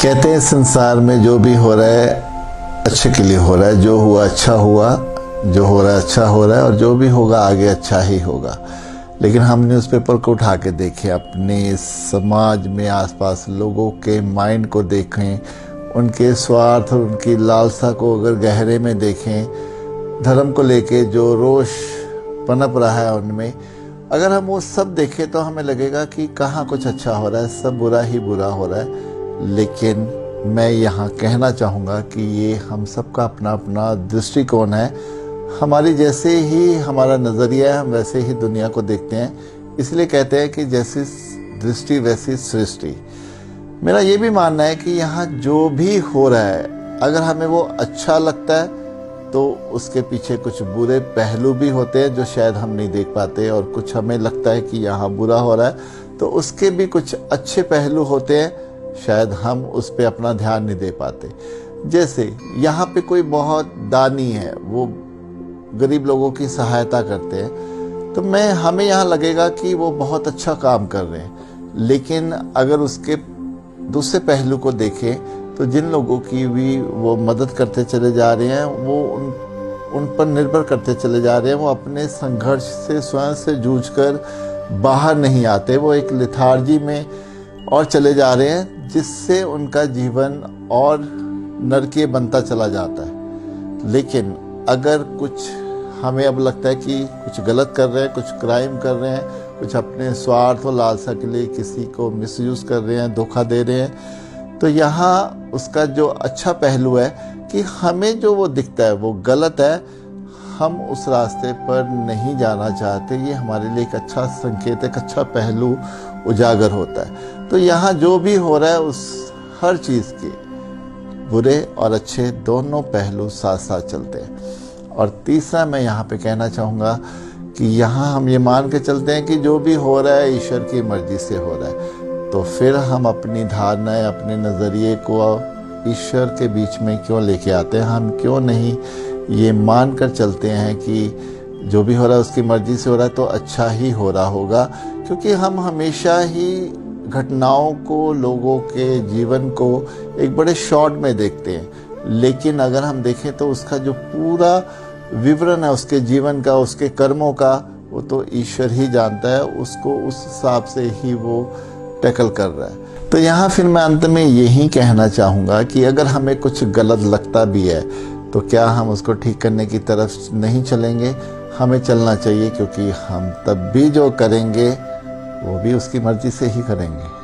कहते हैं संसार में जो भी हो रहा है अच्छे के लिए हो रहा है, जो हुआ अच्छा हुआ, जो हो रहा है अच्छा हो रहा है और जो भी होगा आगे अच्छा ही होगा। लेकिन हम न्यूज़पेपर को उठा के देखें, अपने समाज में आसपास लोगों के माइंड को देखें, उनके स्वार्थ और उनकी लालसा को अगर गहरे में देखें, धर्म को लेके जो रोष पनप रहा है उनमें, अगर हम वो सब देखें तो हमें लगेगा कि कहाँ कुछ अच्छा हो रहा है, सब बुरा ही बुरा हो रहा है। लेकिन मैं यहाँ कहना चाहूँगा कि ये हम सबका अपना अपना दृष्टिकोण है। हमारी जैसे ही हमारा नज़रिया है, हम वैसे ही दुनिया को देखते हैं। इसलिए कहते हैं कि जैसी दृष्टि वैसी सृष्टि। मेरा ये भी मानना है कि यहाँ जो भी हो रहा है, अगर हमें वो अच्छा लगता है तो उसके पीछे कुछ बुरे पहलू भी होते हैं जो शायद हम नहीं देख पाते, और कुछ हमें लगता है कि यहाँ बुरा हो रहा है तो उसके भी कुछ अच्छे पहलू होते हैं, शायद हम उस पर अपना ध्यान नहीं दे पाते। जैसे यहाँ पे कोई बहुत दानी है, वो गरीब लोगों की सहायता करते हैं, तो हमें यहाँ लगेगा कि वो बहुत अच्छा काम कर रहे हैं। लेकिन अगर उसके दूसरे पहलू को देखें तो जिन लोगों की भी वो मदद करते चले जा रहे हैं, वो उन पर निर्भर करते चले जा रहे हैं, वो अपने संघर्ष से स्वयं से जूझकर बाहर नहीं आते, वो एक लेथार्जी में और चले जा रहे हैं, जिससे उनका जीवन और नरकीय बनता चला जाता है। लेकिन अगर कुछ हमें अब लगता है कि कुछ गलत कर रहे हैं, कुछ क्राइम कर रहे हैं, कुछ अपने स्वार्थ और लालसा के लिए किसी को मिसयूज कर रहे हैं, धोखा दे रहे हैं, तो यहाँ उसका जो अच्छा पहलू है कि हमें जो वो दिखता है वो गलत है, हम उस रास्ते पर नहीं जाना चाहते। ये हमारे लिए एक अच्छा संकेत, एक अच्छा पहलू उजागर होता है। तो यहाँ जो भी हो रहा है उस हर चीज़ के बुरे और अच्छे दोनों पहलू साथ साथ चलते हैं। और तीसरा मैं यहाँ पे कहना चाहूँगा कि यहाँ हम ये मान के चलते हैं कि जो भी हो रहा है ईश्वर की मर्जी से हो रहा है, तो फिर हम अपनी धारणाएं, अपने नज़रिए को ईश्वर के बीच में क्यों लेके आते हैं? हम क्यों नहीं ये मान कर चलते हैं कि जो भी हो रहा है उसकी मर्जी से हो रहा है तो अच्छा ही हो रहा होगा? क्योंकि हम हमेशा ही घटनाओं को, लोगों के जीवन को एक बड़े शॉर्ट में देखते हैं। लेकिन अगर हम देखें तो उसका जो पूरा विवरण है उसके जीवन का, उसके कर्मों का, वो तो ईश्वर ही जानता है, उसको उस हिसाब से ही वो टैकल कर रहा है। तो यहाँ फिर मैं अंत में यही कहना चाहूँगा कि अगर हमें कुछ गलत लगता भी है तो क्या हम उसको ठीक करने की तरफ नहीं चलेंगे? हमें चलना चाहिए, क्योंकि हम तब भी जो करेंगे वो भी उसकी मर्जी से ही करेंगे।